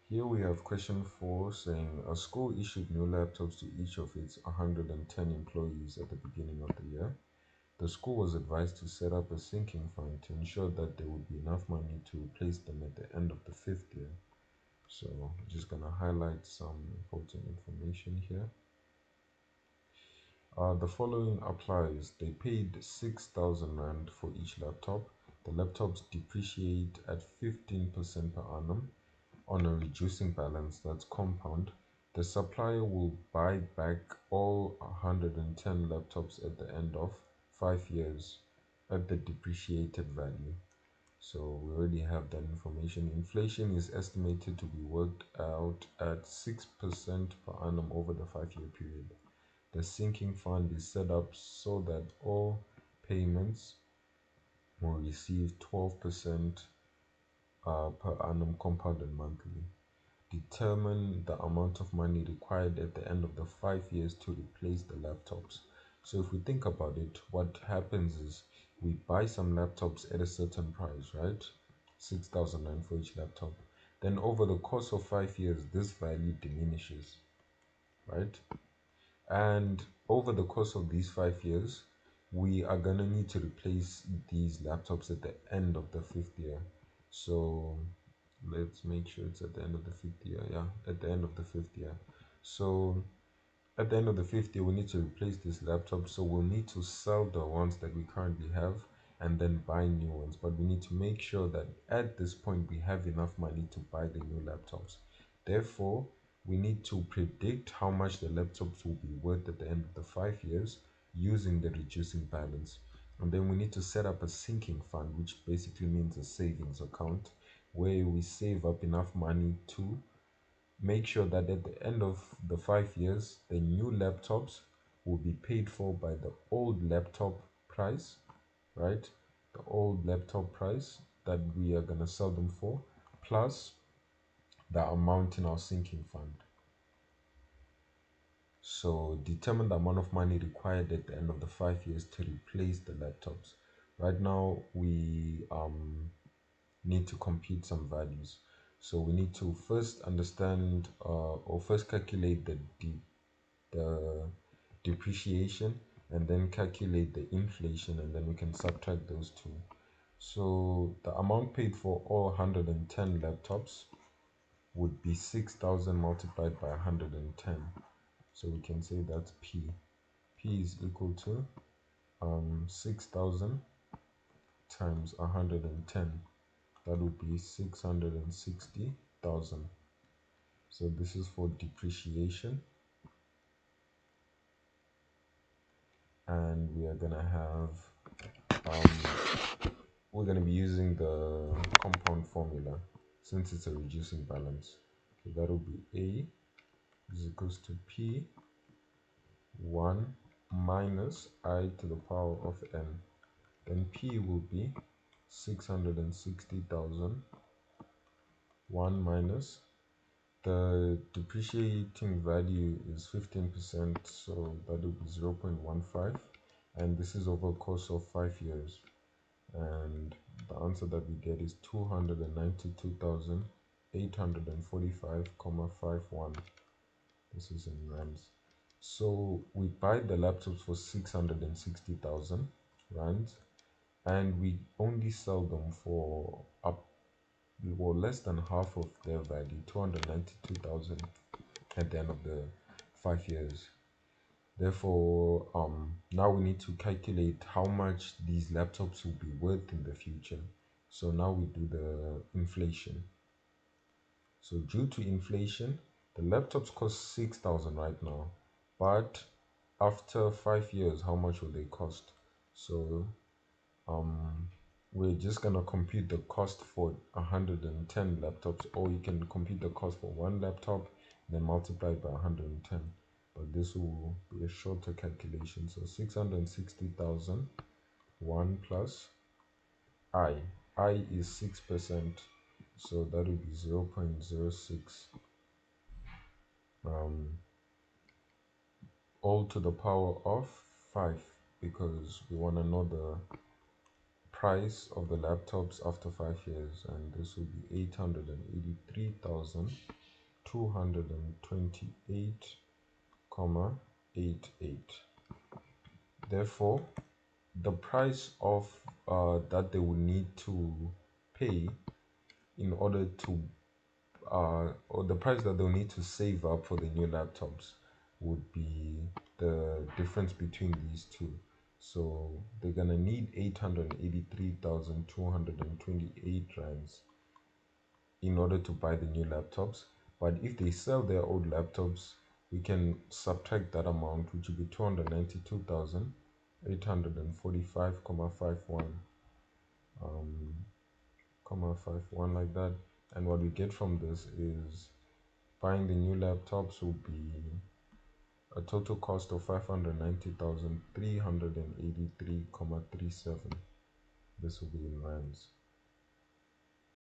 Here we have question 4 saying a school issued new laptops to each of its 110 employees at the beginning of the year. The school was advised to set up a sinking fund to ensure that there would be enough money to replace them at the end of the fifth year. So I'm just going to highlight some important information here. The following applies. They paid 6,000 Rand for each laptop. The laptops depreciate at 15% per annum on a reducing balance that's compound. The supplier will buy back all 110 laptops at the end of 5 years at the depreciated value. So we already have that information. Inflation is estimated to be worked out at 6% per annum over the 5 year period. The sinking fund is set up so that all payments will receive 12% per annum compounded monthly. Determine the amount of money required at the end of the 5 years to replace the laptops. So if we think about it, what happens is we buy some laptops at a certain price, right? 6,000 for each laptop. Then over the course of 5 years, this value diminishes, right? And over the course of these 5 years, we are gonna need to replace these laptops at the end of the fifth year. So let's make sure it's at the end of the fifth year. Yeah, at the end of the fifth year. So at the end of the fifth year, we need to replace this laptop. So we'll need to sell the ones that we currently have and then buy new ones. But we need to make sure that at this point we have enough money to buy the new laptops. Therefore, we need to predict how much the laptops will be worth at the end of the 5 years using the reducing balance. And then we need to set up a sinking fund, which basically means a savings account where we save up enough money to make sure that at the end of the 5 years, the new laptops will be paid for by the old laptop price, right? The old laptop price that we are going to sell them for, plus the amount in our sinking fund. So determine the amount of money required at the end of the 5 years to replace the laptops. Right now, we need to compute some values. So we need to first understand or first calculate the depreciation and then calculate the inflation, and then we can subtract those two. So the amount paid for all 110 laptops would be 6,000 multiplied by 110. So we can say that's P. P is equal to 6,000 times 110. That would be 660,000. So this is for depreciation, and we are gonna have we're gonna be using the compound formula since it's a reducing balance. Okay, that will be A is equals to P 1 minus I to the power of n. Then P will be 660,000 1 minus the depreciating value is 15%, so that will be 0.15, and this is over a course of 5 years, and the answer that we get is 292,845,51. This is in rands. So we buy the laptops for 660,000 rands, and we only sell them for less than half of their value, 292,000 at the end of the 5 years. Therefore, now we need to calculate how much these laptops will be worth in the future. So now we do the inflation. So due to inflation, the laptops cost 6,000 right now, but after 5 years, how much will they cost? So we're just gonna compute the cost for 110 laptops, or you can compute the cost for one laptop, then multiply by 110. But this will be a shorter calculation. So 660,000, 1 plus I. I is 6%, so that will be 0.06. All to the power of 5, because we want to know the price of the laptops after 5 years, and this will be 883,228,88. Therefore, the price of that they will need to pay in order to or the price that they'll need to save up for the new laptops would be the difference between these two. So they're gonna need 883,228 rands in order to buy the new laptops. But if they sell their old laptops, we can subtract that amount, which will be 292,845,51 51 like that. And what we get from this is buying the new laptops will be a total cost of 590,383.37. This will be in rands.